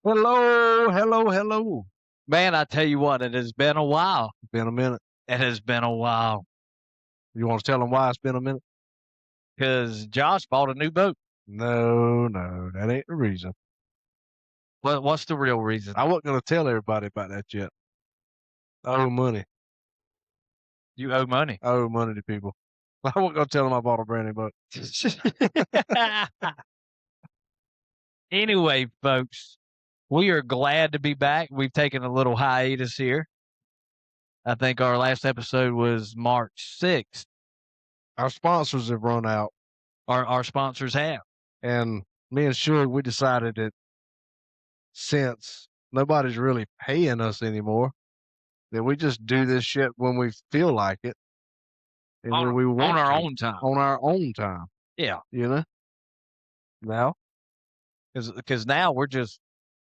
Hello, hello, hello. Man, I tell you what, it has been a while. Been a minute. It has been a while You want to tell them why it's been a minute? because Josh bought a new boat. No, that ain't the reason. What's the real reason? I wasn't going to tell everybody about that yet. I owe money. You owe money. I owe money to people. I wasn't going to tell them I bought a brand new boat. Anyway, folks, we are glad to be back. We've taken a little hiatus here. I think our last episode was March 6th. Our sponsors have run out, Our sponsors have. and me and Suge, we decided that since nobody's really paying us anymore, that we just do this shit when we feel like it and when we want on our to, own time. on our own time, Yeah, you know? Now, because now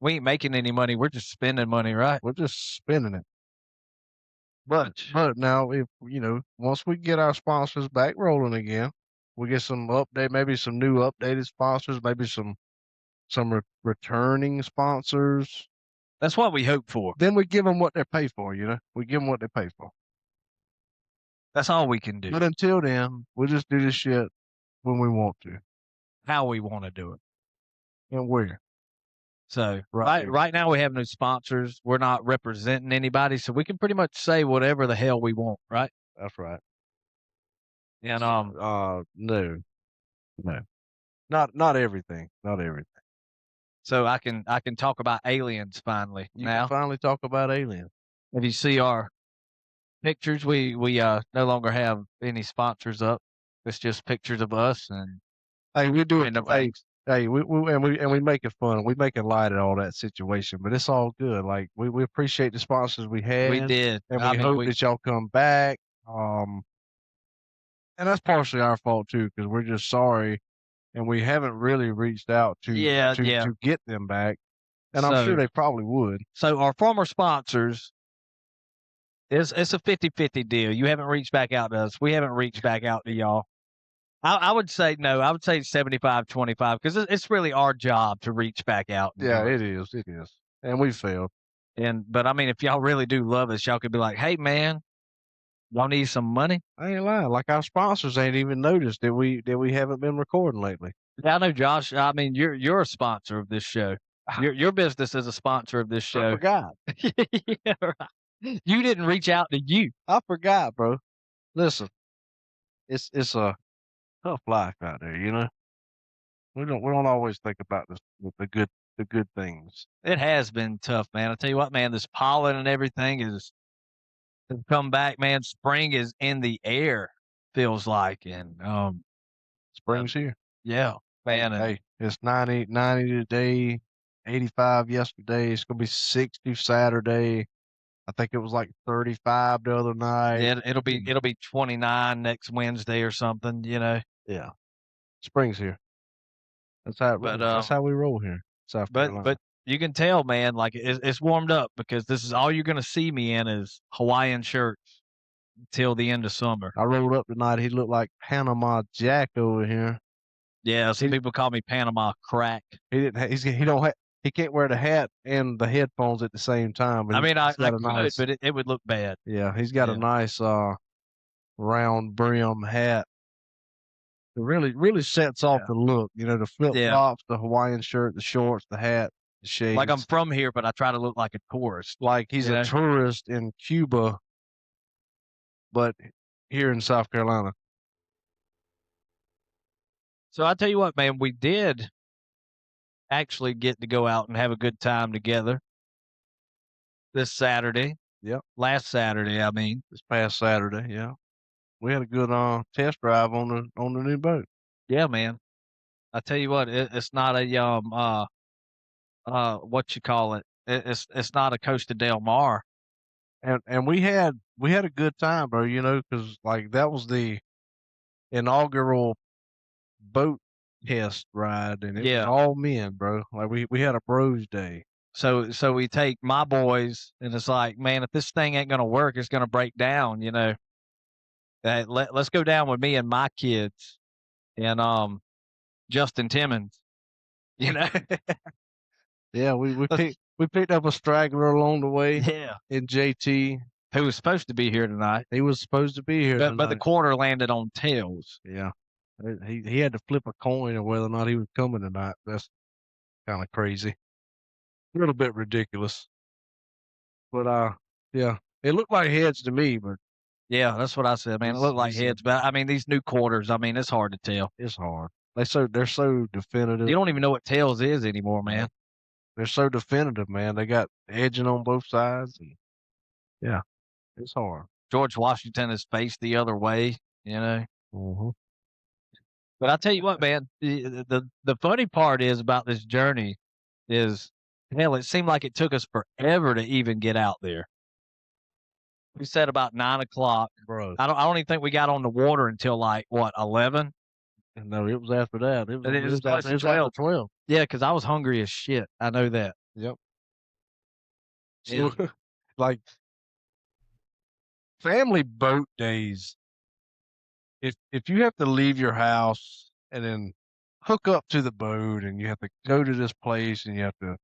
we ain't making any money. We're just spending money, right? we're just spending it. But But now, if once we get our sponsors back rolling again, we get some update, maybe some new updated sponsors, maybe some returning sponsors. that's what we hope for. Then we give them what they pay for. We give them what they pay for. That's all we can do. But until then, we'll just do this shit when we want to How we want to do it. and where. So Right. right now we have no sponsors. We're not representing anybody, so we can pretty much say whatever the hell we want, right? That's right. And No, not everything, not everything. so I can talk about aliens finally You now. can finally talk about aliens. If you see our pictures, we no longer have any sponsors up. It's just pictures of us and Hey, we do it. random Hey, things. hey, we make it fun. We make it light of all that situation, but it's all good. Like we appreciate the sponsors we had, We did. and I we mean, hope that y'all come back. And that's partially our fault too, because we're just sorry, and we haven't really reached out to Yeah. to get them back. And I'm sure So they probably would. so our former sponsors, it's a 50-50 deal. You haven't reached back out to us. We haven't reached back out to y'all. I would say no. I would say 75-25 because it's really our job to reach back out. And Yeah, do it is. It is. And we failed. but I mean, if y'all really do love us, y'all could be like, "Hey, man, y'all need some money." I ain't lying. Like our sponsors ain't even noticed that we haven't been recording lately. Yeah, I know, Josh. I mean, you're a sponsor of this show. Your business is a sponsor of this I show. forgot. Yeah, right. You didn't reach out to you. I forgot, bro. Listen, it's a tough life out there, We don't always think about the good things. It has been tough, man. I tell you what, man. This pollen and everything has come back, man. Spring is in the air. Feels like, and Spring's here. yeah, man. And Hey, it's 90 today, 85 yesterday. It's gonna be 60 Saturday. I think it was like 35 the other night. yeah, it'll be 29 next Wednesday or something. Yeah. Spring's here. That's how it But rolls. That's how we roll here. South Carolina. but you can tell, man. Like it's warmed up because this is all you're gonna see me in is Hawaiian shirts till the end of summer. I rolled up tonight. He looked like Panama Jack over here. Yeah, some people call me Panama Crack. He didn't. He don't. He can't wear the hat and the headphones at the same time. But I mean, I got a could, nice. but it would look bad. Yeah, he's got a Yeah. nice round brim hat. It really sets off the look. The flip flops, the Hawaiian shirt, the shorts, the hat, the shades. Like I'm from here, but I try to look like a tourist. Like he's a tourist in Cuba, but here in South Carolina. So I tell you what, man, we did actually get to go out and have a good time together this Saturday. Yep. Last Saturday, I mean. This past Saturday, yeah. We had a good test drive on the new boat. Yeah, man. I tell you what, it's not a what you call it? It's not a Costa Del Mar. And we had a good time, bro. Because like that was the inaugural boat test ride, and it was all men, bro. Like we had a bros day. So we take my boys, and it's like, man, if this thing ain't gonna work, it's gonna break down. Let's go down with me and my kids, and Justin Timmons. Yeah, we picked up a straggler along the way Yeah. in JT. Who was supposed to be here tonight. He was supposed to be here But the tonight. quarter landed on tails. Yeah. He had to flip a coin on whether or not he was coming tonight. That's kind of crazy. A little bit ridiculous. But yeah. It looked like heads to me, but Yeah, that's what I said, man. It looked like heads, but I mean these new quarters, I mean, it's hard to tell. it's hard. They're so definitive. You don't even know what tails is anymore, man. They're so definitive, man. They got edging on both sides, and yeah, it's hard. George Washington is faced the other way, you know. Mm-hmm. But I tell you what, man, the funny part is about this journey is, hell, it seemed like it took us forever to even get out there. We said about 9:00. Bro. I don't even think we got on the water until like what 11. No, it was after that. It was after 12. Yeah, because I was hungry as shit. I know that. Yep. Yeah. So, like family boat days. If you have to leave your house and then hook up to the boat, and you have to go to this place, and you have to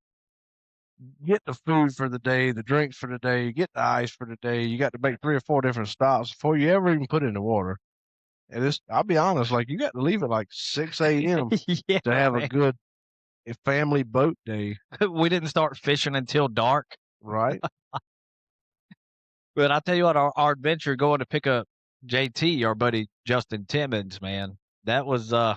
get the food for the day, the drinks for the day, get the ice for the day. You got to make 3 or 4 different stops before you ever even put in the water. And I'll be honest, like you got to leave at like 6 a.m. Yeah, to have man. a good family boat day, We didn't start fishing until dark. right? But I tell you what, our adventure going to pick up JT, our buddy Justin Timmons, man, that was oh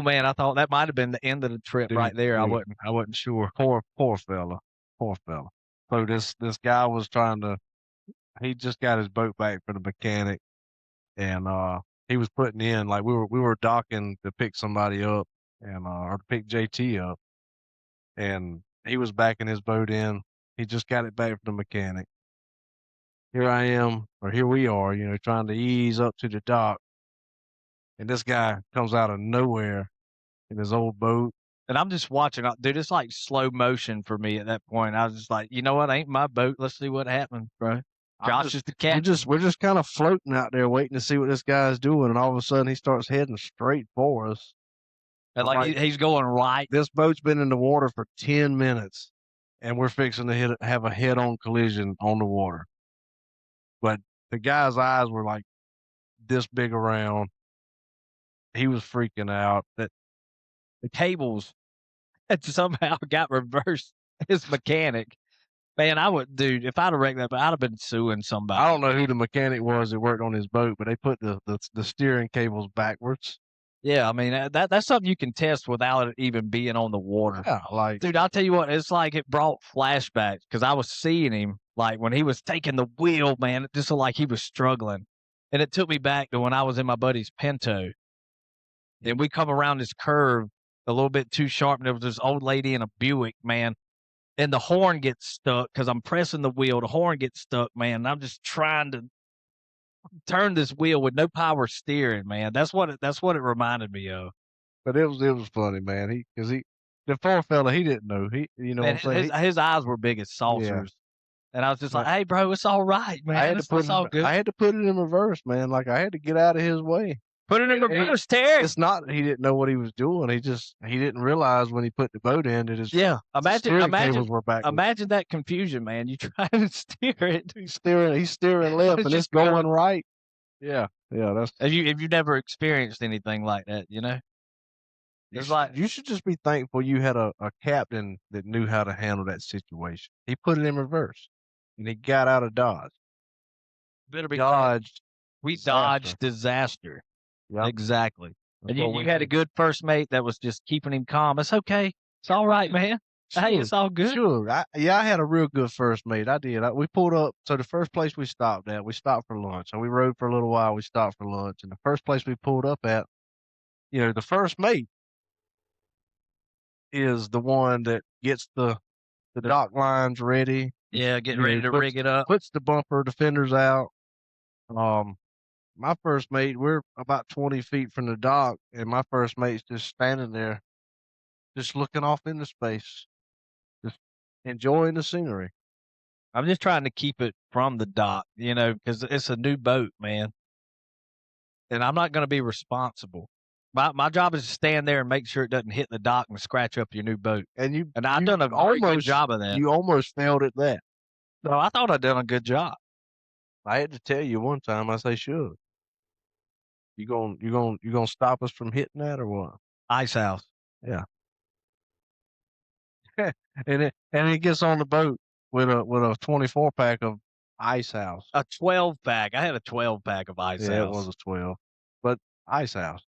man, I thought that might have been the end of the trip Dude, right there. dude. I wasn't sure. Poor fella. Poor fella. So this guy was he just got his boat back from the mechanic, and he was putting in, like we were docking to pick somebody up, and or to pick JT up, and he was backing his boat in. He just got it back from the mechanic. Here we are, trying to ease up to the dock, and this guy comes out of nowhere in his old boat. And I'm just watching, dude. It's like slow motion for me at that point. I was just like, you know what? Ain't my boat. Let's see what happens, bro. Josh is the captain. We're just kind of floating out there, waiting to see what this guy's doing, and all of a sudden he starts heading straight for us. And like he's going right. This boat's been in the water for 10 minutes, and we're fixing to have a head-on collision on the water. But the guy's eyes were like this big around. He was freaking out that the cables had somehow got reversed. His mechanic. Man, dude, if I'd have wrecked that, but I'd have been suing somebody. I don't know who the mechanic was that worked on his boat, but they put the steering cables backwards. Yeah, I mean that's something you can test without it even being on the water. Yeah, dude, I'll tell you what, it's like it brought flashbacks because I was seeing him like when he was taking the wheel, man. It just looked like he was struggling, and it took me back to when I was in my buddy's Pinto. Then we come around this curve a little bit too sharp, and there was this old lady in a Buick, man. And the horn gets stuck because I'm pressing the wheel. The horn gets stuck, man. And I'm just trying to turn this wheel with no power steering, man. That's what it reminded me of. But it was funny, man. The poor fella, he didn't know. What I'm saying? His eyes were big as saucers. Yeah. And I was just like, hey, bro, it's all right, man. I had to put it in reverse, man. Like I had to get out of his way. Put it in reverse, Terry. It's not he didn't know what he was doing. He didn't realize when he put the boat in that his steering cables were backwards. Imagine that confusion, man. You try to steer it. He's steering left and it's going right. Yeah. That's if you never experienced anything like that, It's like you should just be thankful you had a captain that knew how to handle that situation. He put it in reverse and he got out of Dodge. Better be dodged. We dodged disaster. Yep. Exactly. And you had a good first mate that was just keeping him calm. It's okay. It's all right, man. Sure. Hey, it's all good. Sure. I had a real good first mate. I did. We pulled up. So the first place we stopped for lunch. So we rode for a little while. We stopped for lunch. And the first place we pulled up at, the first mate is the one that gets the dock lines ready. Yeah, getting ready to rig it up. Puts the bumper defenders out. My first mate, we're about 20 feet from the dock, and my first mate's just standing there, just looking off into space, just enjoying the scenery. I'm just trying to keep it from the dock, because it's a new boat, man. And I'm not going to be responsible. My job is to stand there and make sure it doesn't hit the dock and scratch up your new boat. And I've done a very good job of that. You almost failed at that. No, I thought I'd done a good job. I had to tell you one time. I say, sure. You gonna stop us from hitting that or what? Ice House. Yeah. and it gets on the boat with a 24 pack of Ice House. A 12 pack. I had a 12 pack of Ice House. Yeah, it was a 12, but Ice House.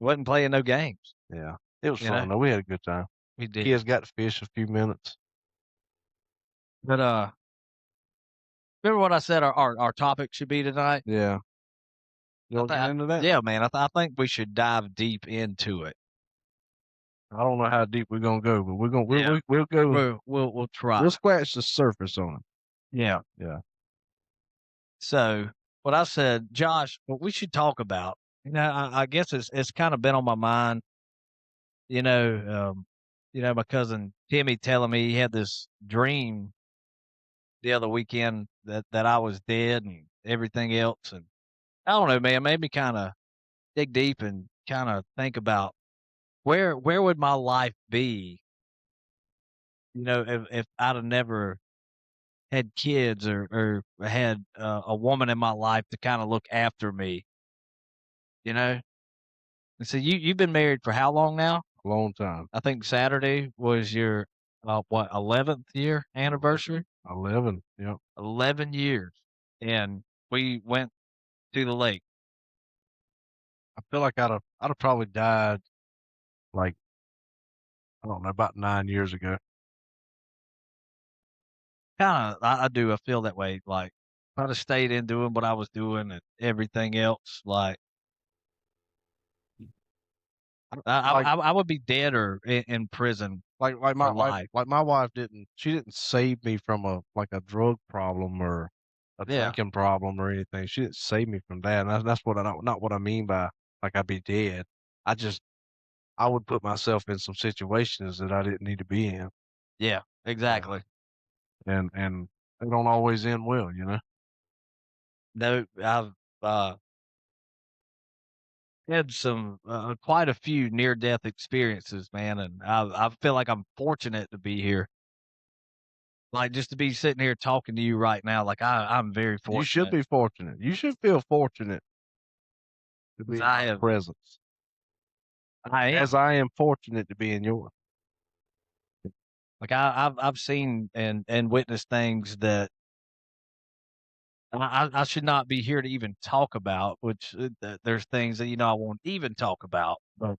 Wasn't playing no games. Yeah, it was fun though. We had a good time. We did. Kids got to fish a few minutes. But remember what I said our topic should be tonight? Yeah. You want to get into that? Yeah, man. I think we should dive deep into it. I don't know how deep we're gonna go, but we'll go. We'll try. We'll scratch the surface on it. Yeah. Yeah. So what I said, Josh, what we should talk about, I guess it's kind of been on my mind, my cousin Timmy telling me he had this dream the other weekend that I was dead and everything else. And I don't know, man, it made me kind of dig deep and kind of think about where would my life be, if I'd have never had kids or had a woman in my life to kind of look after me, And so you've been married for how long now? A long time. I think Saturday was your 11th year anniversary? 11. Yep. 11 years. And we went to the lake. I feel like I'd have probably died like, I don't know, about 9 years ago. Kinda I do, I feel that way, like, if I'd have stayed in doing what I was doing and everything else, like I would be dead or in prison Like my for life. like my wife didn't save me from a drug problem or a Yeah. drinking problem or anything. She didn't save me from that. And that's what not what I mean by like I'd be dead. I would put myself in some situations that I didn't need to be in. Yeah, exactly. And they don't always end well, No, I've, had some, quite a few near-death experiences, man, and I feel like I'm fortunate to be here. Like, just to be sitting here talking to you right now, like, I'm very fortunate. You should be fortunate. You should feel fortunate to be in my presence. I am. As I am fortunate to be in yours. Like, I've seen and witnessed things that I should not be here to even talk about, which, there's things that, I won't even talk about, but,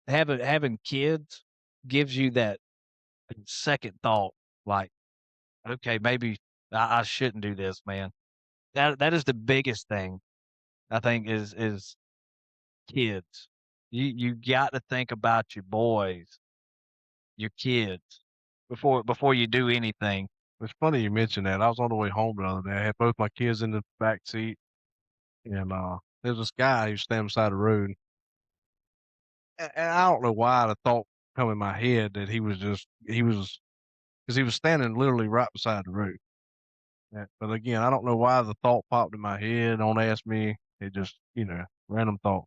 having kids gives you that second thought, like, okay, maybe I shouldn't do this, man. That is the biggest thing I think is kids. You got to think about your boys, your kids before you do anything. It's funny you mentioned that. I was on the way home the other day. I had both my kids in the back seat, and there's this guy who's standing beside the road. And I don't know why the thought come in my head that he was because he was standing literally right beside the road. But again, I don't know why the thought popped in my head. Don't ask me. It just, random thought.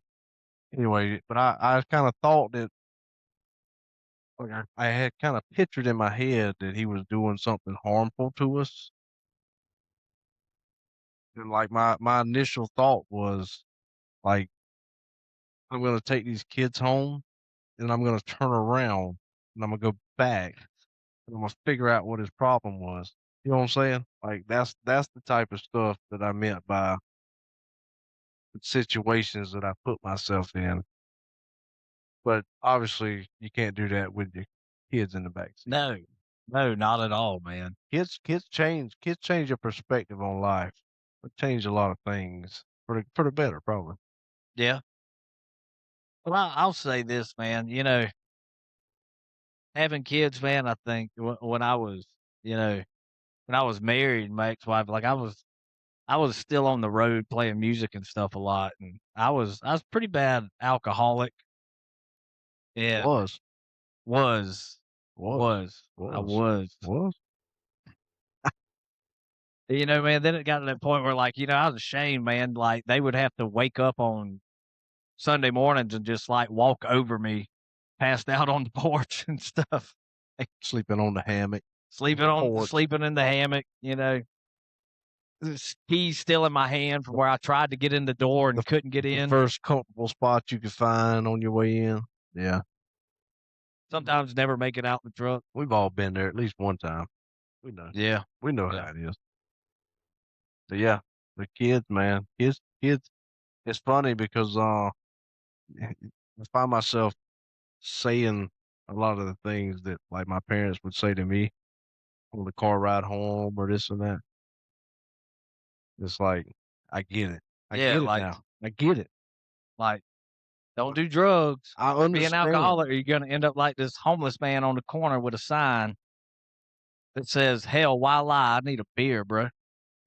Anyway, but I kind of thought that, like I had kind of pictured in my head that he was doing something harmful to us. And like my initial thought was like, I'm gonna take these kids home and I'm gonna turn around and I'm gonna go back and I'm gonna figure out what his problem was. You know what I'm saying? Like that's the type of stuff that I meant by situations that I put myself in. But obviously you can't do that with your kids in the backseat. No, not at all, man. Kids change your perspective on life. They change a lot of things for the better, probably. Yeah. Well, I'll say this, man. Having kids, man. I think when I was, when I was married, my ex-wife, like I was still on the road playing music and stuff a lot, and I was pretty bad alcoholic. Yeah, Was. was. Was. I was. Was. Man, then it got to that point where, like, I was ashamed, man. Like, they would have to wake up on Sunday mornings and just, like, walk over me, passed out on the porch and stuff. Sleeping on the hammock. Sleeping in the hammock, keys still in my hand from where I tried to get in the door and couldn't get in. The first comfortable spot you could find on your way in. Yeah. Sometimes never make it out the truck. We've all been there at least one time. We know. Yeah. We know how it is. So yeah, the kids, man. Kids. It's funny because I find myself saying a lot of the things that like my parents would say to me on the car ride home or this and that. It's like I get it. I get it now. I get it. Like, don't do drugs. I understand. Be an alcoholic, or you're gonna end up like this homeless man on the corner with a sign that says, "Hell, why lie? I need a beer, bro."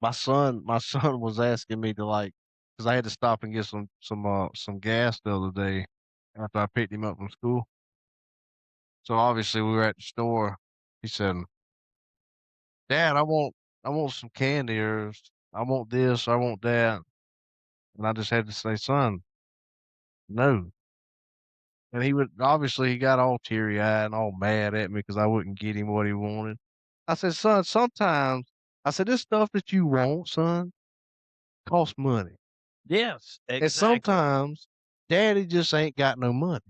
My son was asking me to because I had to stop and get some gas the other day after I picked him up from school. So obviously we were at the store. He said, "Dad, I want some candy, or I want this, I want that." And I just had to say, "Son, no." And he got all teary eyed and all mad at me because I wouldn't get him what he wanted. I said, "Son, sometimes," I said, "this stuff that you want, son, costs money. Yes, exactly. And sometimes Daddy just ain't got no money."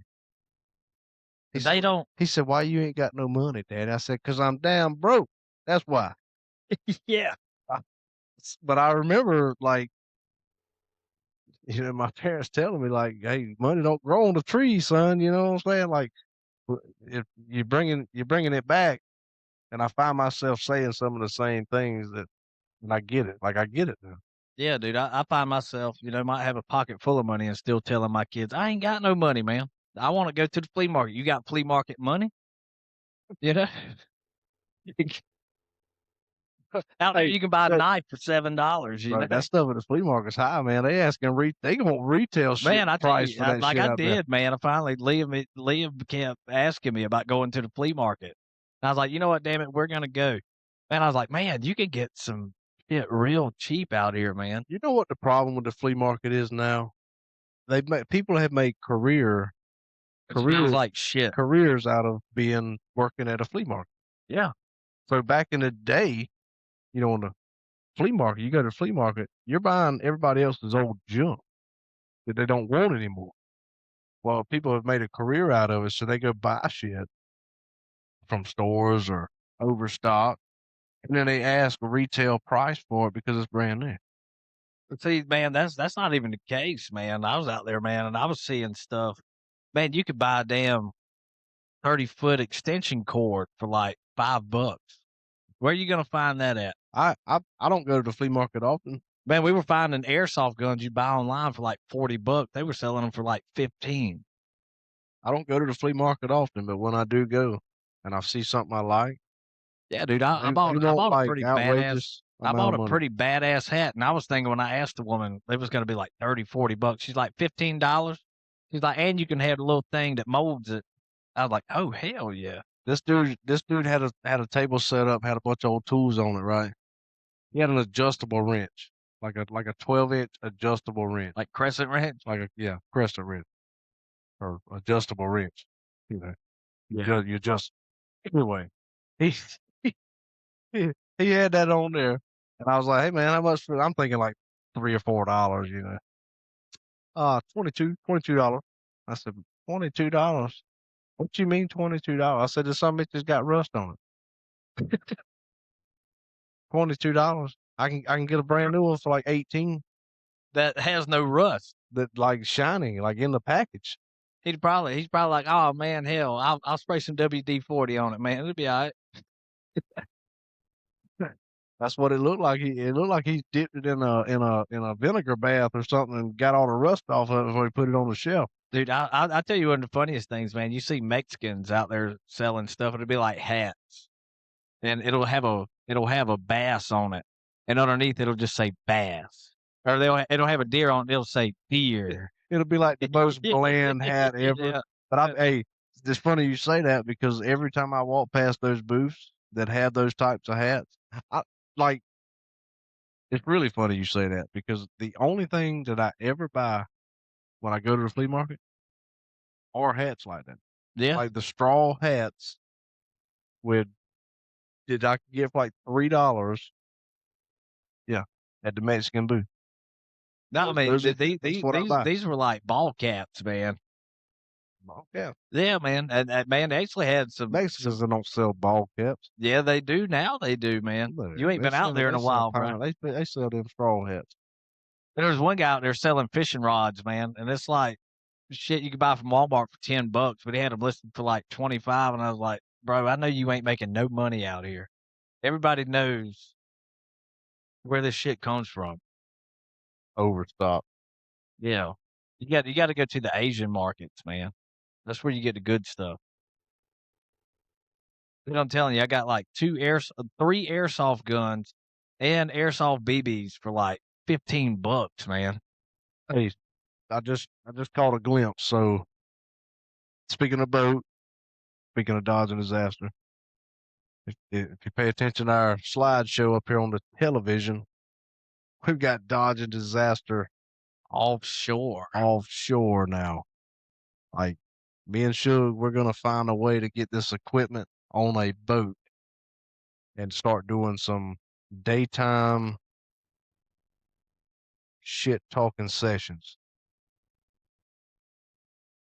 He said, "Why you ain't got no money, Daddy?" I said, "'Cause I'm damn broke. That's why." Yeah. But I remember, like, my parents telling me, like, "Hey, money don't grow on the tree, son." You know what I'm saying? Like, if you're bringing it back, and I find myself saying some of the same things and I get it. Like, I get it now. Yeah, dude. I find myself, might have a pocket full of money and still telling my kids, "I ain't got no money, man. I want to go to the flea market." You got flea market money? You know? Out there, you can buy a knife for $7. Right, that stuff at the flea market's high, man. They asking they want retail Man, I tell price you, for that like shit I out there. did, man. I finally Liam kept asking me about going to the flea market. And I was like, you know what, damn it, we're gonna go. Man, I was like, man, you can get some shit real cheap out here, man. You know what the problem with the flea market is now? People have made careers like shit. Careers out of working at a flea market. Yeah. So back in the day, on the flea market, you go to the flea market, you're buying everybody else's old junk that they don't want anymore. Well, people have made a career out of it, so they go buy shit from stores or overstock, and then they ask a retail price for it because it's brand new. See, man, that's not even the case, man. I was out there, man, and I was seeing stuff. Man, you could buy a damn 30-foot extension cord for like $5. Where are you gonna find that at? I don't go to the flea market often. Man, we were finding airsoft guns you buy online for like $40. They were selling them for like 15. I don't go to the flea market often, but when I do go and I see something I like. Yeah, dude, I bought a pretty badass. I bought a pretty badass hat, and I was thinking when I asked the woman, it was going to be like $30-$40. She's like $15. She's like, and you can have a little thing that molds it. I was like, oh hell yeah! This dude had a table set up, had a bunch of old tools on it, right? He had an adjustable wrench, like a 12-inch adjustable wrench, like crescent wrench, crescent wrench, or adjustable wrench. You just anyway. He had that on there, and I was like, "Hey man, how much for?" I'm thinking like $3 or $4, $22. I said, $22. What you mean $22? I said, "There's some bitch just got rust on it." $22. I can get a brand new one for like 18. That has no rust. That like shining, like in the package. He's probably like, oh man, hell, I'll spray some WD-40 on it, man. It'll be all right. That's what it looked like. It looked like he dipped it in a vinegar bath or something and got all the rust off of it before he put it on the shelf. Dude, I tell you one of the funniest things, man. You see Mexicans out there selling stuff. It'll be like hats, and it'll have a bass on it, and underneath it'll just say bass, or it'll have a deer on it. It'll say deer. It'll be like the most bland hat ever. Yeah. But hey, it's funny you say that because every time I walk past those booths that have those types of hats, It's really funny you say that because the only thing that I ever buy when I go to the flea market are hats like that. Yeah. Like the straw hats with that I could get for like $3. Yeah, at the Mexican booth. No, I mean, That's what I buy. these were like ball caps, man. Ball cap. Yeah, man, and man, they actually had some. Mexicans don't sell ball caps. Yeah, they do now. They do, man. You ain't been out there in a while, bro. They sell them straw hats. There's one guy out there selling fishing rods, man, and it's like shit you could buy from Walmart for $10, but he had them listed for like 25, and I was like, bro, I know you ain't making no money out here. Everybody knows where this shit comes from. Overstock. Yeah, you got to go to the Asian markets, man. That's where you get the good stuff. You know, I'm telling you, I got like 3 airsoft guns and airsoft BBs for like $15, man. Hey, I just caught a glimpse. So speaking of boat, speaking of dodge and disaster, if you pay attention to our slideshow up here on the television, we've got dodge and disaster Offshore. now. Like me and Suge, we're gonna find a way to get this equipment on a boat and start doing some daytime shit talking sessions.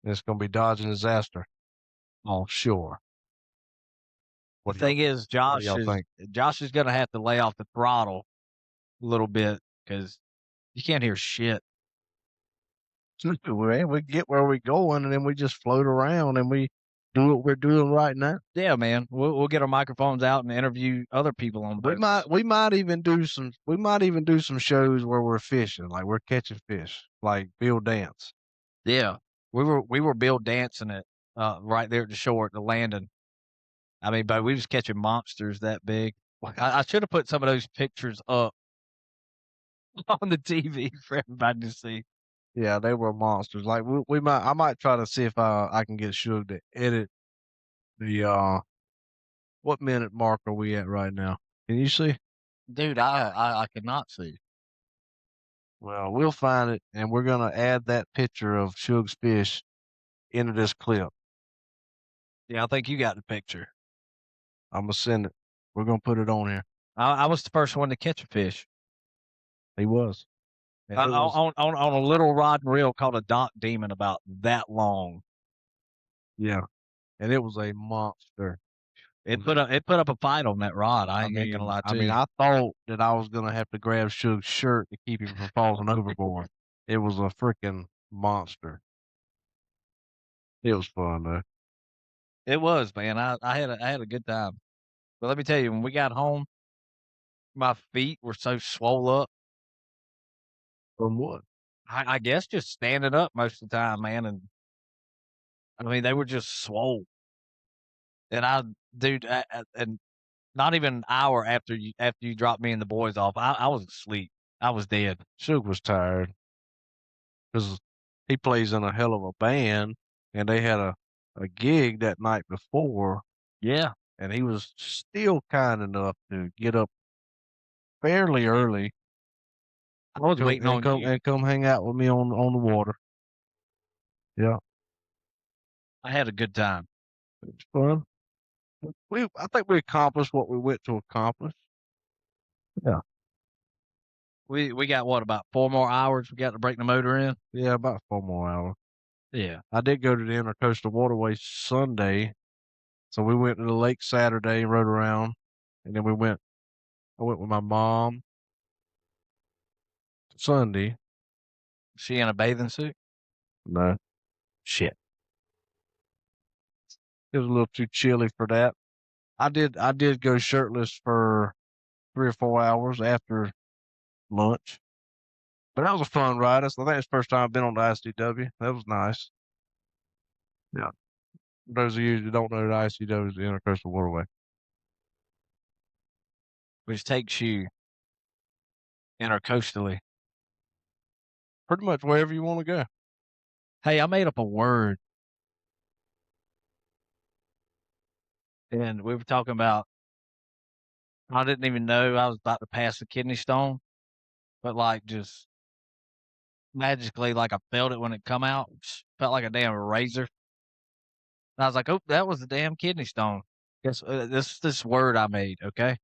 And it's gonna be dodge and disaster offshore. The thing is, Josh think? is gonna have to lay off the throttle a little bit because you can't hear shit. We get where we're going, and then we just float around, and we do what we're doing right now. Yeah, man. We'll get our microphones out and interview other people on boats. We might even do some shows where we're fishing, like we're catching fish, like Bill Dance. Yeah, we were Bill dancing it right there at the shore at the landing. I mean, but we was catching monsters that big. I should have put some of those pictures up on the TV for everybody to see. Yeah, they were monsters. Like I might try to see if I can get Suge to edit the what minute mark are we at right now? Can you see? Dude, I cannot see. Well, we'll find it, and we're gonna add that picture of Suge's fish into this clip. Yeah, I think you got the picture. I'm gonna send it. We're gonna put it on here. I was the first one to catch a fish. He was. On a little rod and reel called a Doc Demon, about that long. Yeah, and it was a monster. It put up a fight on that rod. I ain't gonna lie to you. I thought that I was gonna have to grab Suge's shirt to keep him from falling overboard. It was a freaking monster. It was fun though. It was, man. I had a good time. But let me tell you, when we got home, my feet were so swole up. From what? I guess just standing up most of the time, man. And I mean, they were just swole. And dude, and not even an hour after you dropped me and the boys off, I was asleep. I was dead. Suge was tired because he plays in a hell of a band, and they had a gig that night before. Yeah. And he was still kind enough to get up fairly early. I was waiting on you. And come hang out with me on the water. Yeah. I had a good time. It was fun. I think we accomplished what we went to accomplish. Yeah. We got what, about 4 more hours we got to break the motor in? Yeah, about 4 more hours. Yeah. I did go to the Intercoastal Waterway Sunday. So we went to the lake Saturday and rode around. And then I went with my mom Sunday. She in a bathing suit? No. Shit. It was a little too chilly for that. I did go shirtless for 3 or 4 hours after lunch. But that was a fun ride. I think it's the first time I've been on the ICW. That was nice. Yeah. For those of you who don't know, the ICW is the Intercoastal Waterway. Which takes you intercoastally. Pretty much wherever you want to go. Hey, I made up a word. And we were talking about, I didn't even know I was about to pass the kidney stone. but like just magically, like I felt it when it come out. Felt like a damn razor. And I was like, oh, that was the damn kidney stone. Guess this word I made. Okay,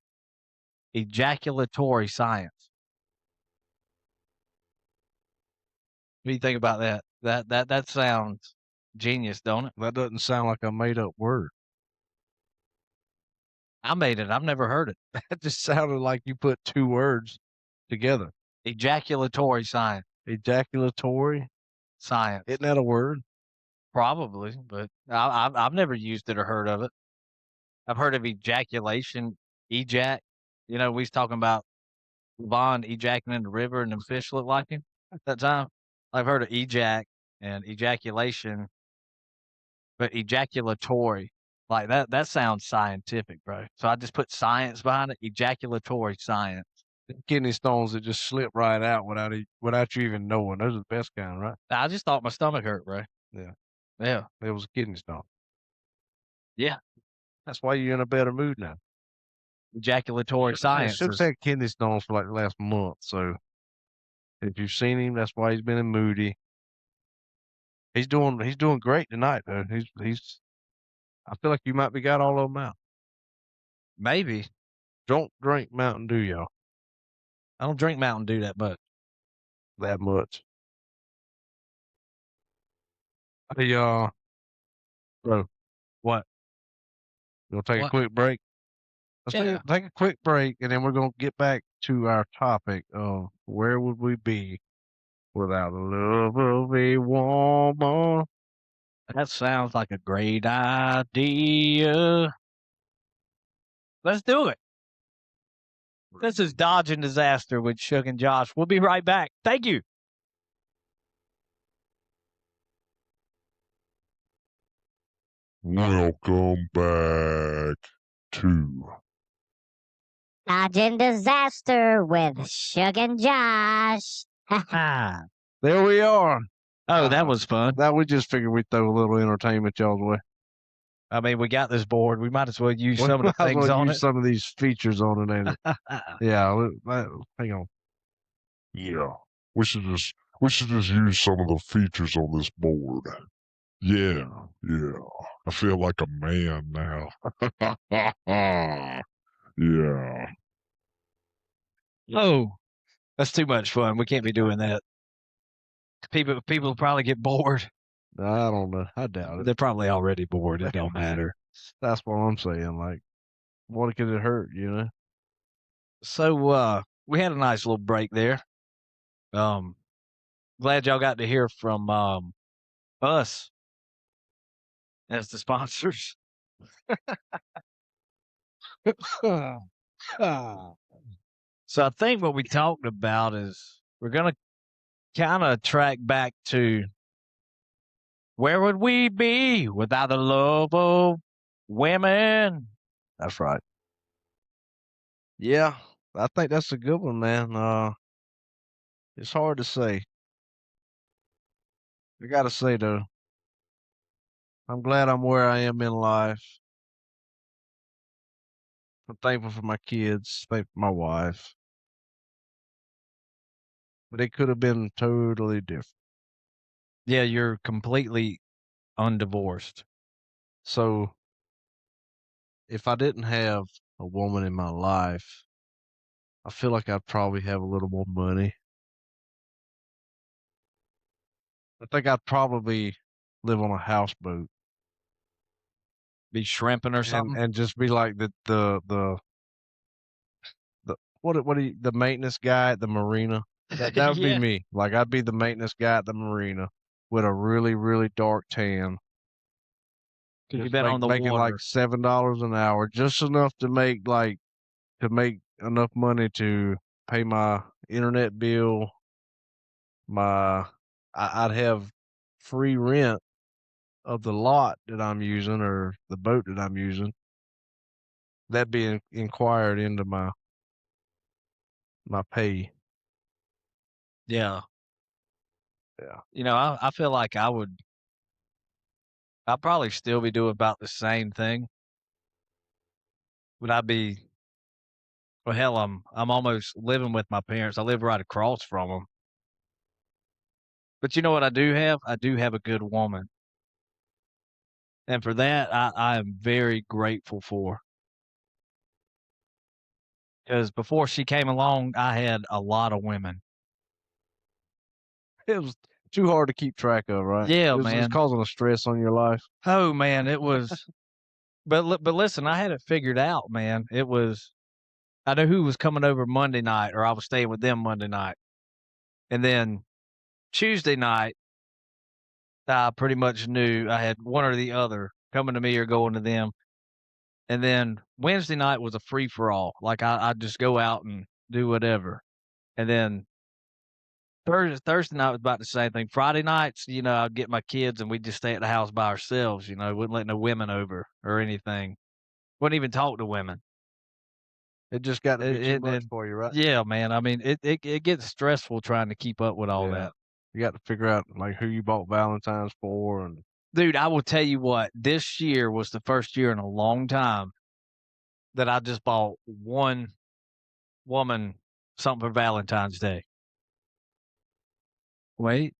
ejaculatory science. What do you think about that? That sounds genius, don't it? That doesn't sound like a made up word. I made it. I've never heard it. That just sounded like you put two words together. Ejaculatory science. Ejaculatory Science. Isn't that a word? Probably, but I've never used it or heard of it. I've heard of ejaculation, ejac. You know, we was talking about Vaughn ejaculating in the river and the fish looked like him at that time. I've heard of ejac and ejaculation, but ejaculatory, like that sounds scientific, bro. So I just put science behind it, ejaculatory science. Kidney stones that just slip right out without you even knowing. Those are the best kind, right? I just thought my stomach hurt, bro. Yeah. Yeah. It was a kidney stone. Yeah. That's why you're in a better mood now. Ejaculatory science. Shook's had kidney stones for like the last month, so if you've seen him, that's why he's been in moody. He's doing great tonight though. He's I feel like you might be got all of them out. Maybe. Don't drink Mountain Dew, y'all. I don't drink Mountain Dew that much. That much. Hey, bro. What? We'll take a quick break. Let's take a quick break, and then we're gonna get back to our topic of where would we be without the love of a woman. That sounds like a great idea. Let's do it. This is Dodging Disaster with Shook and Josh. We'll be right back. Thank you. Welcome back to Dodging Disaster with Shook and Josh. There we are. Oh, that was fun. That we just figured we'd throw a little entertainment y'all's way. I mean, we got this board. We might as well use some of the things on it. Some of these features on it, ain't it? Yeah. Hang on. Yeah. We should just use some of the features on this board. Yeah. I feel like a man now. Yeah. Oh, that's too much fun. We can't be doing that. People will probably get bored. I don't know. I doubt it. They're probably already bored. It don't matter. That's what I'm saying. Like, what could it hurt, you know? So we had a nice little break there. Glad y'all got to hear from us as the sponsors. So I think what we talked about is we're gonna kind of track back to where would we be without the love of women? That's right. Yeah, I think that's a good one, man. It's hard to say. I gotta say though, I'm glad I'm where I am in life. I'm thankful for my kids, thankful for my wife. But it could have been totally different. Yeah, you're completely undivorced. So if I didn't have a woman in my life, I feel like I'd probably have a little more money. I think I'd probably live on a houseboat. Be shrimping or something, and just be like the the maintenance guy at the marina. That would be me. Like I'd be the maintenance guy at the marina with a really, really dark tan. You've been on the making water. like $7 an hour, just enough to make enough money to pay my internet bill. I'd have free rent of the lot that I'm using or the boat that I'm using. That'd be inquired into my pay. Yeah. Yeah. You know, I feel like I'd probably still be doing about the same thing. But I'd be Well, hell, I'm almost living with my parents. I live right across from them. But you know what I do have? I do have a good woman. And for that, I am very grateful for. Because before she came along, I had a lot of women. It was too hard to keep track of, right? Yeah, It's man. causing a stress on your life. Oh, man, it was. But listen, I had it figured out, man. It was. I knew who was coming over Monday night, or I was staying with them Monday night. And then Tuesday night, I pretty much knew I had one or the other coming to me or going to them. And then Wednesday night was a free for all. Like I'd just go out and do whatever. And then Thursday night was about the same thing. Friday nights, I'd get my kids and we'd just stay at the house by ourselves. Wouldn't let no women over or anything. Wouldn't even talk to women. It just got to be too much for you, right? Yeah, man. I mean, it gets stressful trying to keep up with all that. You got to figure out like who you bought Valentine's for, and dude, I will tell you what. This year was the first year in a long time that I just bought one woman something for Valentine's Day. Wait,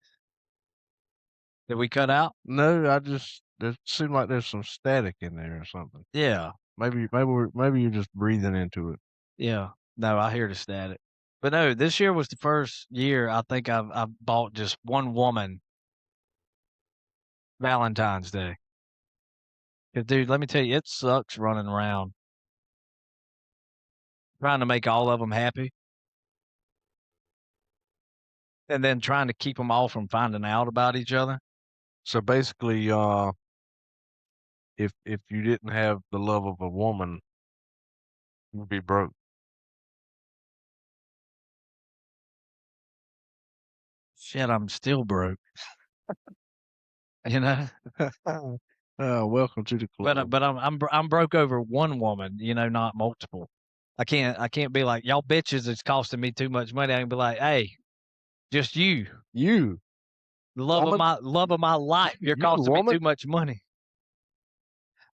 did we cut out? No, it seemed like there's some static in there or something. Yeah, maybe you're just breathing into it. Yeah, no, I hear the static. But no, this year was the first year I think I've bought just one woman Valentine's Day. 'Cause, dude, let me tell you, it sucks running around trying to make all of them happy, and then trying to keep them all from finding out about each other. So basically, if you didn't have the love of a woman, you'd be broke. Shit, I'm still broke. You know. Welcome to the club. But I'm broke over one woman, not multiple. I can't be like, y'all bitches, it's costing me too much money. I can be like, hey, just you, You, the love of my life. You're costing me too much money.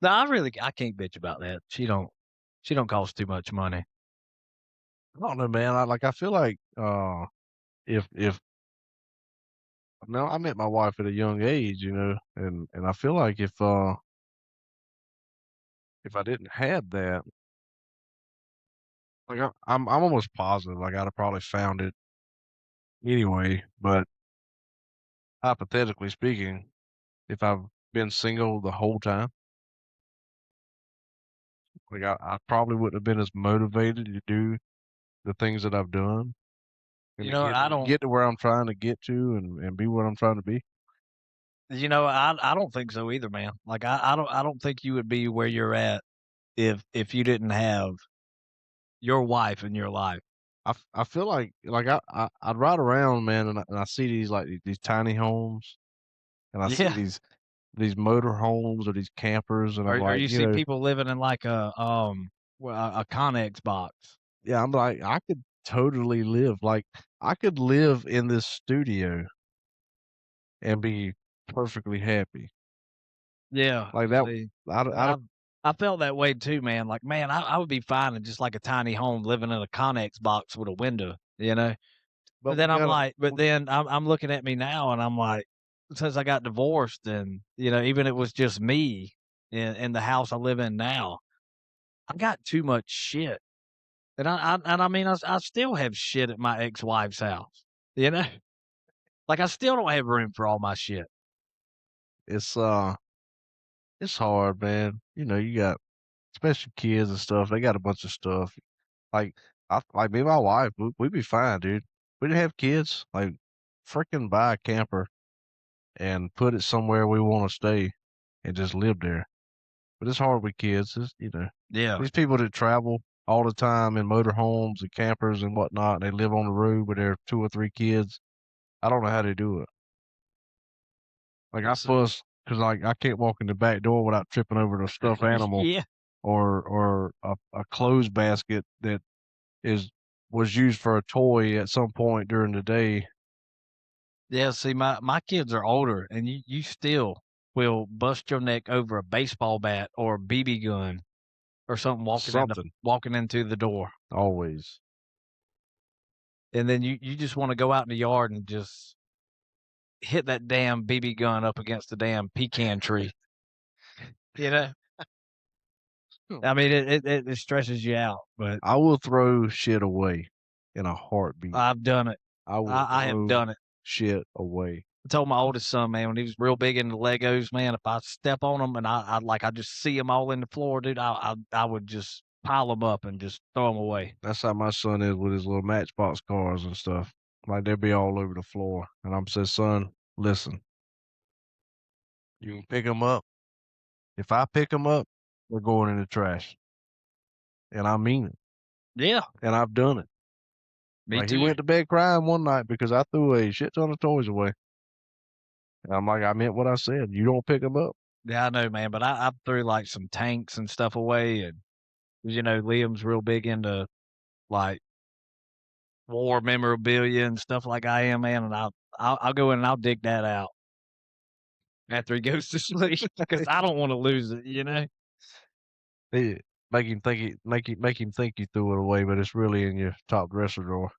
No, I can't bitch about that. She don't cost too much money. I don't know, man. I feel like if now I met my wife at a young age, and I feel like if I didn't have that, like I'm almost positive like I'd have probably found it anyway. But hypothetically speaking, if I've been single the whole time, like I probably wouldn't have been as motivated to do the things that I've done. And I don't get to where I'm trying to get to and be what I'm trying to be. I don't think so either, man. Like I don't think you would be where you're at if you didn't have your wife in your life. I feel like I'd ride around, man, and I see these tiny homes, and I see these motor homes or these campers, and or you see people living in like a Connex box. Yeah, I'm like, I could totally live I could live in this studio and be perfectly happy. Yeah, like that. I felt that way too, man. Like, man, I would be fine in just like a tiny home living in a Connex box with a window, But then I'm looking at me now and I'm like, since I got divorced and, even it was just me in the house I live in now, I got too much shit. And I mean, I still have shit at my ex-wife's house, Like I still don't have room for all my shit. It's hard, man. You got especially kids and stuff. They got a bunch of stuff. Like me and my wife, we'd be fine, dude. We didn't have kids. Like, freaking buy a camper and put it somewhere we want to stay and just live there. But it's hard with kids. Yeah. These people that travel all the time in motorhomes and campers and whatnot, and they live on the road with their 2 or 3 kids. I don't know how they do it. Like, I fuss because I can't walk in the back door without tripping over the stuffed animal. Yeah. Or a clothes basket that was used for a toy at some point during the day. Yeah, see, my kids are older, and you still will bust your neck over a baseball bat or a BB gun or something Something. walking into the door. Always. And then you just want to go out in the yard and just hit that damn BB gun up against the damn pecan tree. You know? I mean, it stresses you out, but I will throw shit away in a heartbeat. I've done it. I have done it. Shit away. I told my oldest son, man, when he was real big into Legos, man, if I step on them and I just see them all in the floor, dude, I would just pile them up and just throw them away. That's how my son is with his little Matchbox cars and stuff. Like they'll be all over the floor, and I'm saying, son, listen, you can pick them up. If I pick them up, they're going in the trash, and I mean it. Yeah, And I've done it. me Like too. he went to bed crying one night because I threw a shit ton of toys away. And I'm like, I meant what I said. You don't pick them up. Yeah, I know, man, but I threw like some tanks and stuff away, and you know, Liam's real big into like war memorabilia and stuff like I am, man, and I'll go in and I'll dig that out after he goes to sleep because I don't want to lose it, you know. Make him think you threw it away, but it's really in your top dresser drawer,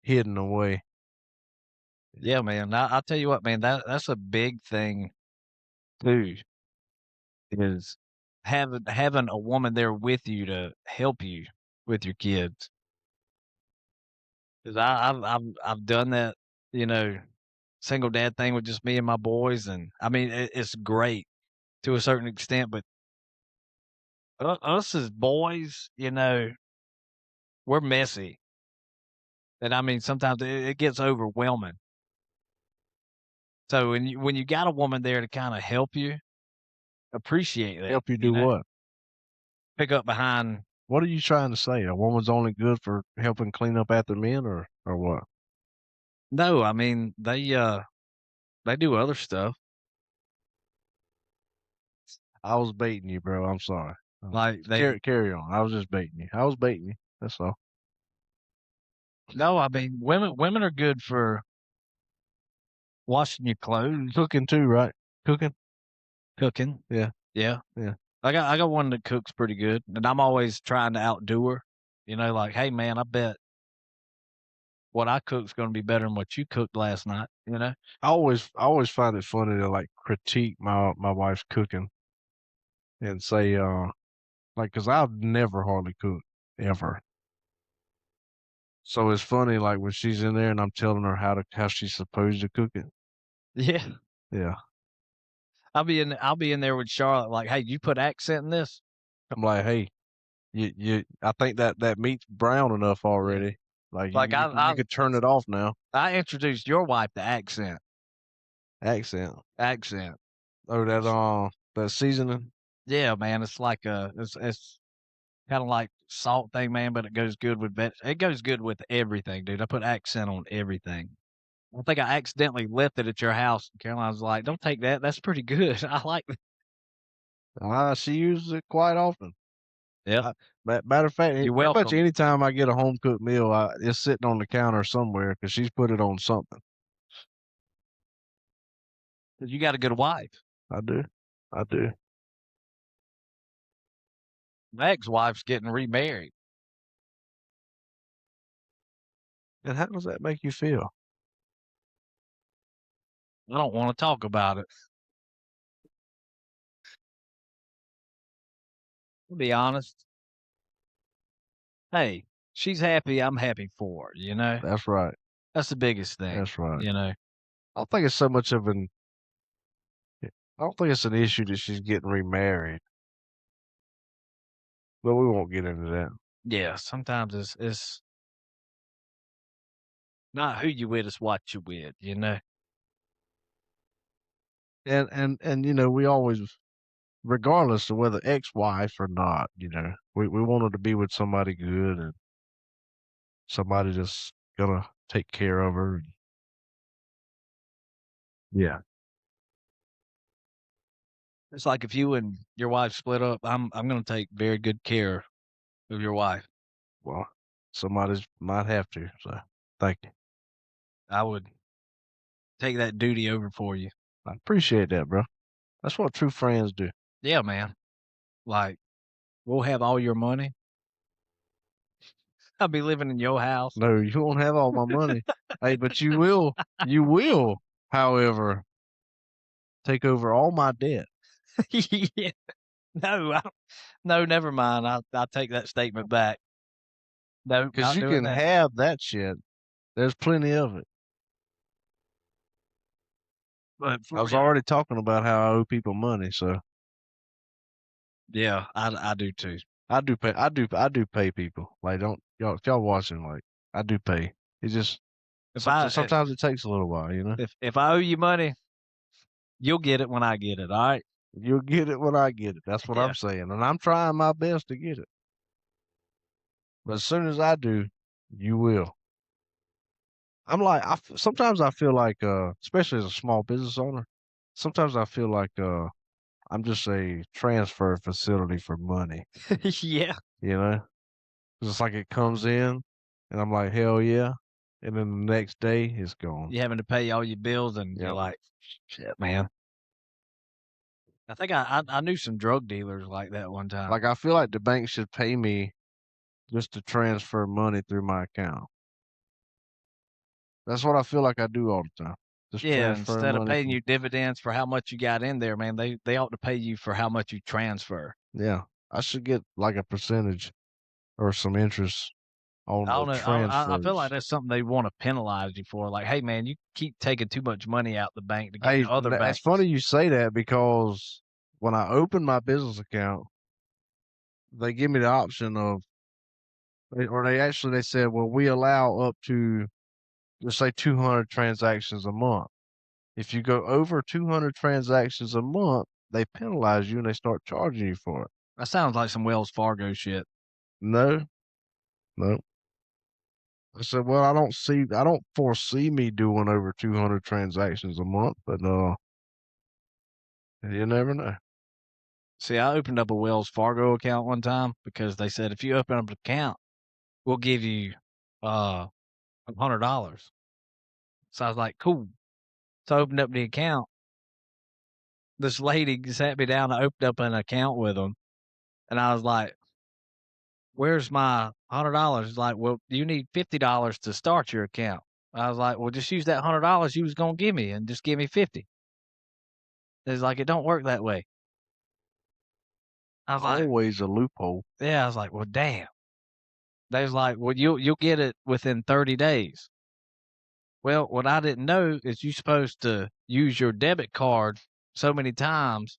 hidden away. Yeah, man. I'll tell you what, man. That's a big thing too. Is having a woman there with you to help you with your kids. Because I've done that, you know, single dad thing with just me and my boys, and I mean it's great to a certain extent, but us as boys, you know, we're messy, and I mean sometimes it gets overwhelming. So when you got a woman there to kind of help you, appreciate that. Help you do know? what? Pick up behind. What are you trying to say? A woman's only good for helping clean up after men, or what? No, I mean they do other stuff. I was baiting you, bro. I'm sorry. Like they Carry on. I was just baiting you. I was baiting you. That's all. No, I mean women are good for washing your clothes, Cooking too, right? Cooking. Yeah. Yeah. I got one that cooks pretty good, and I'm always trying to outdo her. You know, like, hey man, I bet what I cook's going to be better than what you cooked last night. You know. I always find it funny to like critique my wife's cooking and say like, cause I've never hardly cooked ever. So it's funny, like when she's in there and I'm telling her how she's supposed to cook it. Yeah. Yeah. I'll be in there with Charlotte, like, hey, you put accent in this. I'm like, hey, I think that meat's brown enough already. Like you could turn it off now. I introduced your wife to accent. Accent. Oh, that seasoning. Yeah, man, it's like it's kind of like salt thing, man, but it goes good with it goes good with everything, dude. I put accent on everything. I think I accidentally left it at your house. Caroline's like, "Don't take that. That's pretty good. I like it." She uses it quite often. Yeah. Matter of fact, You're pretty much welcome. anytime I get a home cooked meal, it's sitting on the counter somewhere because she's put it on something. 'Cause you got a good wife. I do. My ex-wife's getting remarried. And how does that make you feel? I don't want to talk about it. To be honest. Hey, she's happy. I'm happy for her. You know, That's right. that's the biggest thing. That's right. You know, I don't think it's so much of I don't think it's an issue that she's getting remarried. But we won't get into that. yeah. Sometimes it's not who you with, it's what you with. You know. And you know, we always, regardless of whether ex-wife or not, you know, we wanted to be with somebody good and somebody that's gonna take care of her. Yeah. It's like if you and your wife split up, I'm gonna take very good care of your wife. Well, somebody might have to. So, thank you. I would take that duty over for you. I appreciate that, bro. That's what true friends do. Yeah, man. Like We'll have all your money. I'll be living in your house. No, you won't have all my money. Hey, but you will, however, take over all my debt. Yeah. No, no, never mind. I'll take that statement back. No, Because not you doing can that. have that shit. There's plenty of it. But I was already talking about how I owe people money, so yeah, I do too. I do pay people. Like, don't y'all, if y'all watching, like, I do pay. It's just sometimes it takes a little while, you know. If I owe you money, you'll get it when I get it. All right. You'll get it when I get it. That's what Yeah. I'm saying, and I'm trying my best to get it. But as soon as I do, you will. I'm like, sometimes I feel like, especially as a small business owner, sometimes I feel like I'm just a transfer facility for money. Yeah. You know, 'cause it's like it comes in, and I'm like, hell yeah, and then the next day it's gone. You having to pay all your bills, and you're Yep. like, shit, man. I think I knew some drug dealers like that one time. Like, I feel like the bank should pay me just to transfer money through my account. That's what I feel like I do all the time. Just Yeah, transfer instead of money paying from- you dividends for how much you got in there, man, they ought to pay you for how much you transfer. Yeah, I should get like a percentage or some interest on I don't the know. transfers. I feel like that's something they want to penalize you for. Like, hey, man, you keep taking too much money out the bank to get Hey, to other banks. it's funny you say that because when I open my business account, they give me the option of, they said, well, we allow up to, let's say, 200 transactions a month. If you go over 200 transactions a month, they penalize you and they start charging you for it. That sounds like some Wells Fargo shit. No. I said, well, I don't foresee me doing over 200 transactions a month, but you never know. See, I opened up a Wells Fargo account one time because they said if you open up an account, we'll give you $100. So I was like, cool. So I opened up the account. This lady sat me down. I opened up an account with them, and I was like, "Where's my $100?" She's like, "Well, you need $50 to start your account." I was like, "Well, just use that $100 you was gonna give me, and just give me 50." It's like it don't work that way. I was like, Always a loophole. "Yeah." I was like, "Well, damn." They was like, "Well, you'll get it within 30 days." Well, what I didn't know is you're supposed to use your debit card so many times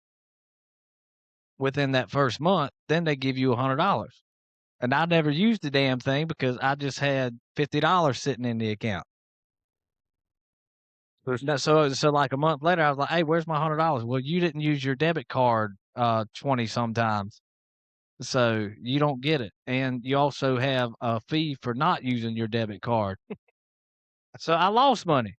within that first month, then they give you $100. And I never used the damn thing because I just had $50 sitting in the account. So like a month later, I was like, "Hey, where's my $100?" Well, you didn't use your debit card 20 sometimes, so you don't get it, and you also have a fee for not using your debit card. So I lost money.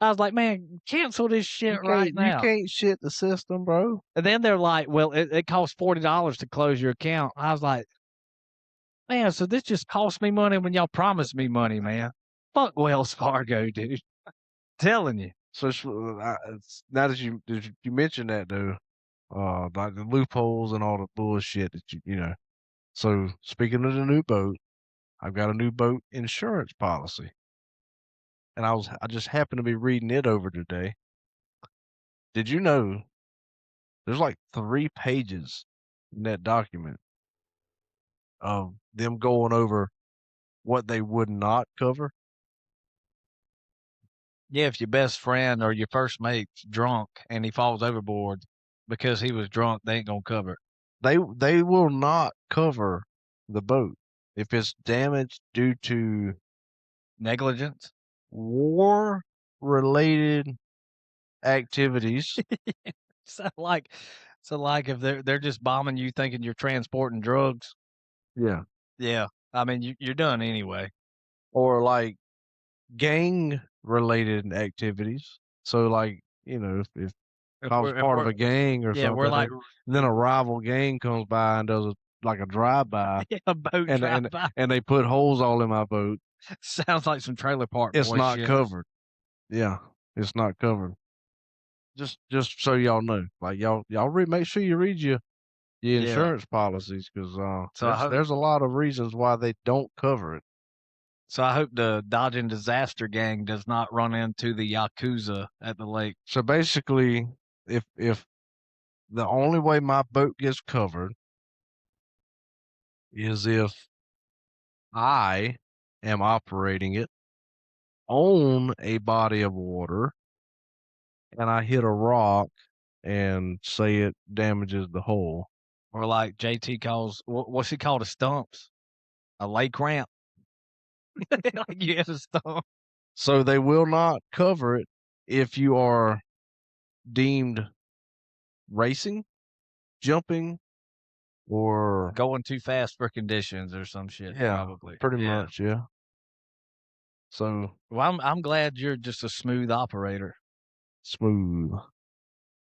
I was like, "Man, cancel this shit right now." You can't shit the system, bro. And then they're like, "Well, it costs $40 to close your account." I was like, "Man, so this just cost me money when y'all promised me money, man. Fuck Wells Fargo, dude." Telling you. So now that you mentioned that though, like the loopholes and all the bullshit that you know. So speaking of the new boat, I've got a new boat insurance policy, and I just happened to be reading it over today. Did you know there's like 3 pages in that document of them going over what they would not cover? Yeah, if your best friend or your first mate's drunk and he falls overboard because he was drunk, they ain't gonna cover it. They will not cover the boat if it's damaged due to Negligence. war related activities. So like if they're just bombing you thinking you're transporting drugs. Yeah. Yeah. I mean you're done anyway. Or like gang related activities. So like, you know, if I was part of a gang or Yeah, something, we're like and then a rival gang comes by and does a drive-by, a boat drive by. and they put holes all in my boat. Sounds like some trailer park It's boy not shit. covered. Yeah, it's not covered. Just so y'all know, like y'all make sure you read your the insurance policies because So I hope- there's a lot of reasons why they don't cover it. So I hope the Dodging Disaster gang does not run into the Yakuza at the lake. So basically, if the only way my boat gets covered is if I am operating it on a body of water and I hit a rock and say it damages the hull. Or like JT calls, what's he called? A stumps? A lake ramp? Like you have a stump. So they will not cover it if you are deemed racing, jumping, or Going too fast for conditions or some shit. yeah, Probably. pretty Yeah. much, yeah. So Well, I'm glad you're just a smooth operator. smooth.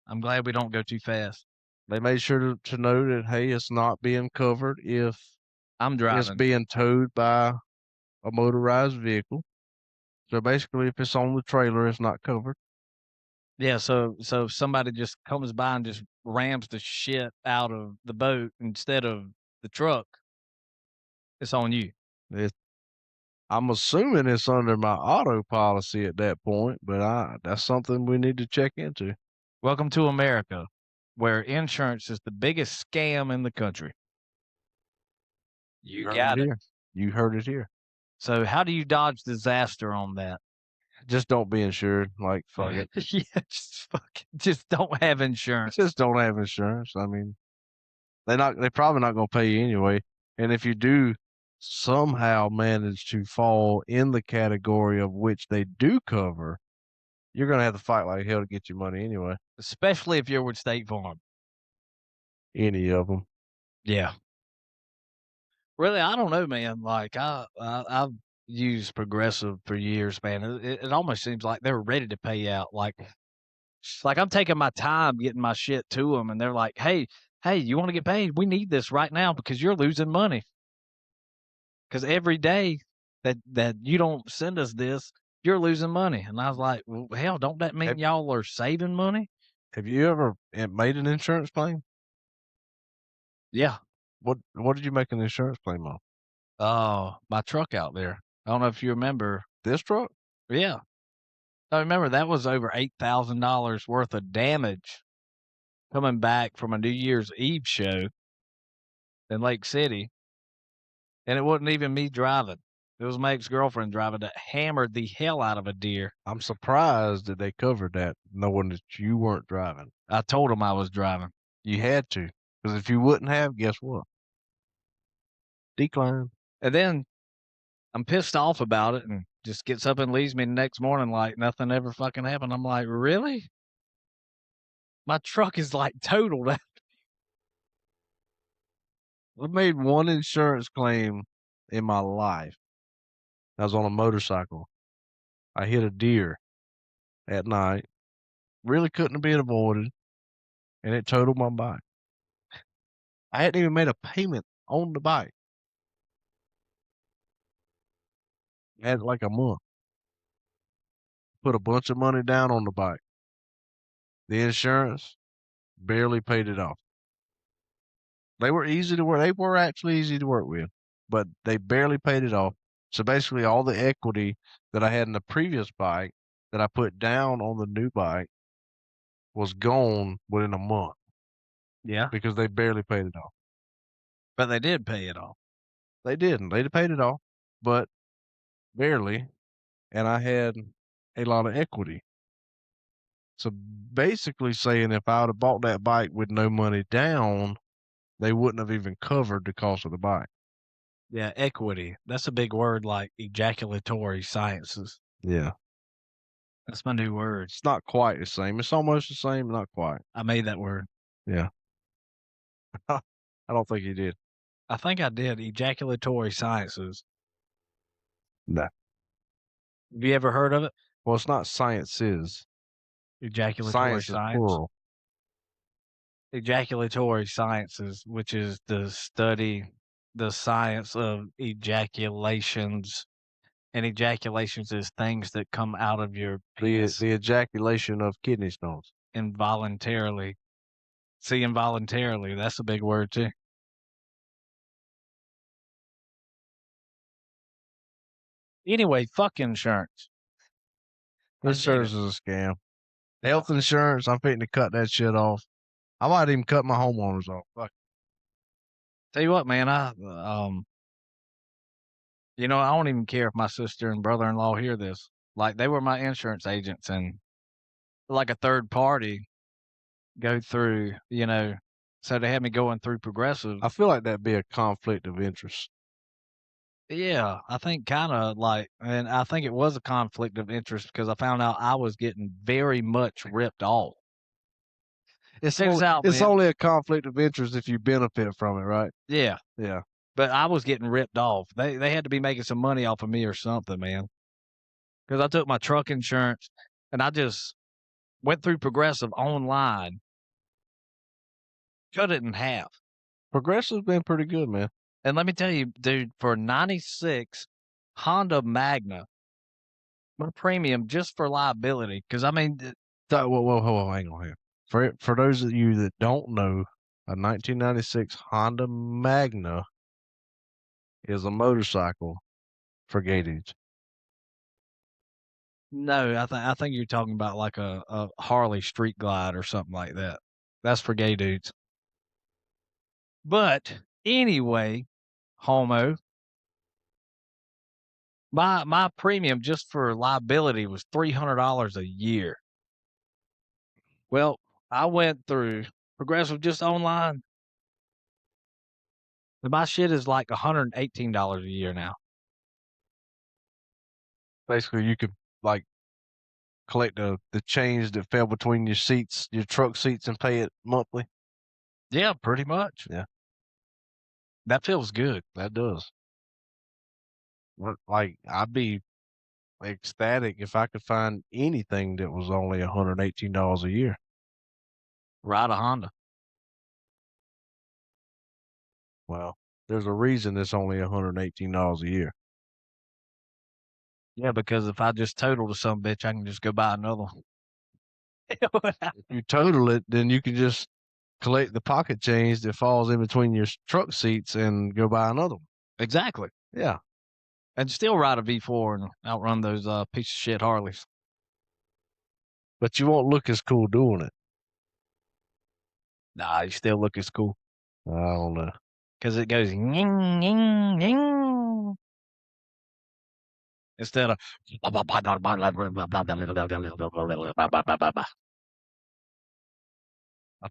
I'm glad we don't go too fast. They made sure to note that hey, it's not being covered if I'm it's driving. being towed by a motorized vehicle. So basically, if it's on the trailer, it's not covered. Yeah, so if somebody just comes by and just rams the shit out of the boat instead of the truck, it's on you. I'm assuming it's under my auto policy at that point, but that's something we need to check into. Welcome to America, where insurance is the biggest scam in the country. You got it. Here. You heard it here. So how do you dodge disaster on that? Just don't be insured. Like fuck it. Yeah, just don't have insurance. Just don't have insurance. I mean, they're probably not going to pay you anyway. And if you do somehow manage to fall in the category of which they do cover, you're going to have to fight like hell to get your money anyway. Especially if you're with State Farm. Any of them. Yeah. Really, I don't know, man. Like I've used Progressive for years, man. It almost seems like they're ready to pay out. Like I'm taking my time getting my shit to them, and they're like, "Hey, you want to get paid? We need this right now because you're losing money. Because every day that you don't send us this, you're losing money." And I was like, "Well, hell, don't that mean y'all are saving money?" Have you ever made an insurance claim? Yeah. What did you make an insurance claim on? Oh, my truck out there. I don't know if you remember. This truck? Yeah. I remember that was over $8,000 worth of damage coming back from a New Year's Eve show in Lake City. And it wasn't even me driving. It was my ex-girlfriend driving that hammered the hell out of a deer. I'm surprised that they covered that, knowing that you weren't driving. I told them I was driving. You had to, because if you wouldn't have, guess what? Decline. And then I'm pissed off about it and just gets up and leaves me the next morning like nothing ever fucking happened. I'm like, really? My truck is like totaled. I made one insurance claim in my life. I was on a motorcycle. I hit a deer at night. Really couldn't have been avoided. And it totaled my bike. I hadn't even made a payment on the bike. I had like a month. Put a bunch of money down on the bike. The insurance barely paid it off. They were easy to work. They were actually easy to work with, but they barely paid it off. So basically, all the equity that I had in the previous bike that I put down on the new bike was gone within a month. Yeah. Because they barely paid it off. But they did pay it off. They didn't. They paid it off, but barely. And I had a lot of equity. So basically saying if I would have bought that bike with no money down, they wouldn't have even covered the cost of the bike. Yeah, equity. That's a big word like ejaculatory sciences. Yeah. That's my new word. It's not quite the same. It's almost the same, but not quite. I made that word. Yeah. I don't think you did. I think I did. Ejaculatory sciences. No. Have you ever heard of it? Well, it's not sciences. Ejaculatory Science is plural. Ejaculatory sciences, which is the science of ejaculations. And ejaculations is things that come out of your penis The ejaculation of kidney stones. involuntarily. See, involuntarily. That's a big word too. Anyway, fuck insurance. Insurance is a scam. Health insurance, I'm fitting to cut that shit off. I might even cut my homeowners off. Fuck. Tell you what, man, I don't even care if my sister and brother-in-law hear this. Like, they were my insurance agents, and like a third party go through, so they had me going through Progressive. I feel like that'd be a conflict of interest. Yeah, I think kind of and I think it was a conflict of interest because I found out I was getting very much ripped off. It's only a conflict of interest if you benefit from it, right? Yeah. Yeah. But I was getting ripped off. They had to be making some money off of me or something, man. Because I took my truck insurance and I just went through Progressive online, cut it in half. Progressive's been pretty good, man. And let me tell you, dude, for 96 Honda Magna, my premium just for liability, because I mean, Whoa, hang on here. For those of you that don't know, a 1996 Honda Magna is a motorcycle for gay dudes. No, I think you're talking about like a Harley Street Glide or something like that. That's for gay dudes. But anyway, homo, my premium just for liability was $300 a year. Well, I went through Progressive just online. My shit is like $118 a year now. Basically, you could like collect the change that fell between your seats, your truck seats, and pay it monthly. Yeah, pretty much. Yeah. That feels good. That does. Like, I'd be ecstatic if I could find anything that was only $118 a year. Ride a Honda. Well, there's a reason it's only $118 a year. Yeah, because if I just total to some bitch, I can just go buy another one. If you total it, then you can just collect the pocket change that falls in between your truck seats and go buy another one. Exactly. Yeah. And still ride a V4 and outrun those piece of shit Harleys. But you won't look as cool doing it. Nah, you still look as cool. I don't know. Because it goes ying, ying, ying. Instead of I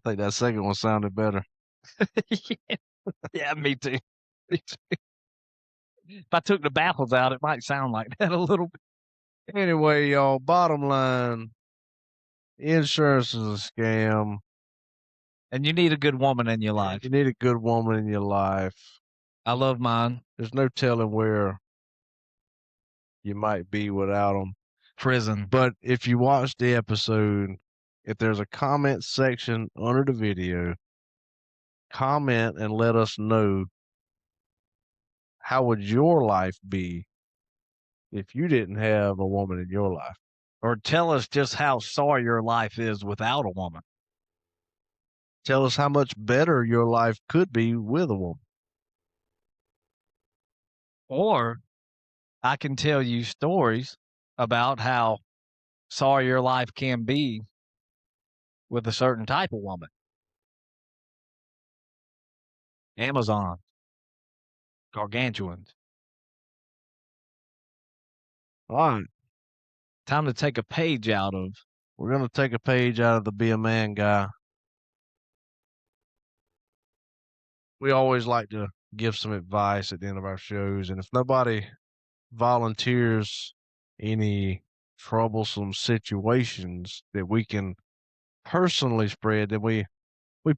think that second one sounded better. Yeah, me too. Me too. If I took the baffles out, it might sound like that a little bit. Anyway, y'all, bottom line, insurance is a scam. And you need a good woman in your life. You need a good woman in your life. I love mine. There's no telling where you might be without them. Prison. But if you watch the episode, if there's a comment section under the video, comment and let us know how would your life be if you didn't have a woman in your life. Or tell us just how sorry your life is without a woman. Tell us how much better your life could be with a woman. Or I can tell you stories about how sorry your life can be with a certain type of woman. Amazon. Gargantuans. All right. Time to take a page out of. We're going to take a page out of the Be a Man guy. We always like to give some advice at the end of our shows. And if nobody volunteers any troublesome situations that we can personally spread, then we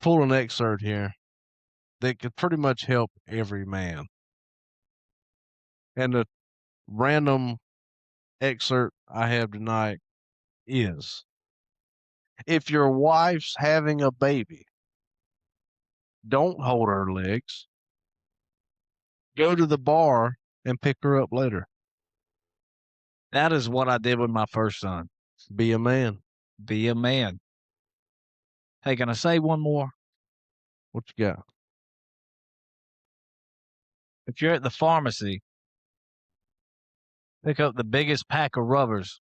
pull an excerpt here that could pretty much help every man. And the random excerpt I have tonight is, if your wife's having a baby, don't hold her legs. Go to the bar and pick her up later. That is what I did with my first son. Be a man. Be a man. Hey, can I say one more? What you got? If you're at the pharmacy, pick up the biggest pack of rubbers,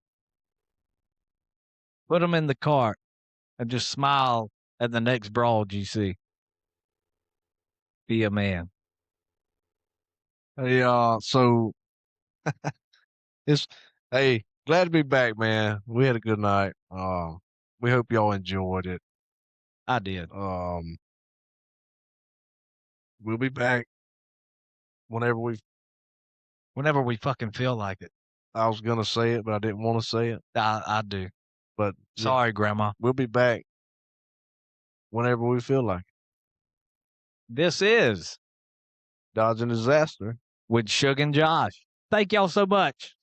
put them in the cart, and just smile at the next broad you see. Be a man. Hey, so hey, glad to be back, man. We had a good night. We hope y'all enjoyed it. I did. We'll be back whenever we fucking feel like it. I was gonna say it, but I didn't want to say it. I do. But yeah, Sorry, Grandma. we'll be back whenever we feel like it. This is Dodging Disaster. with Suge and Josh. Thank y'all so much.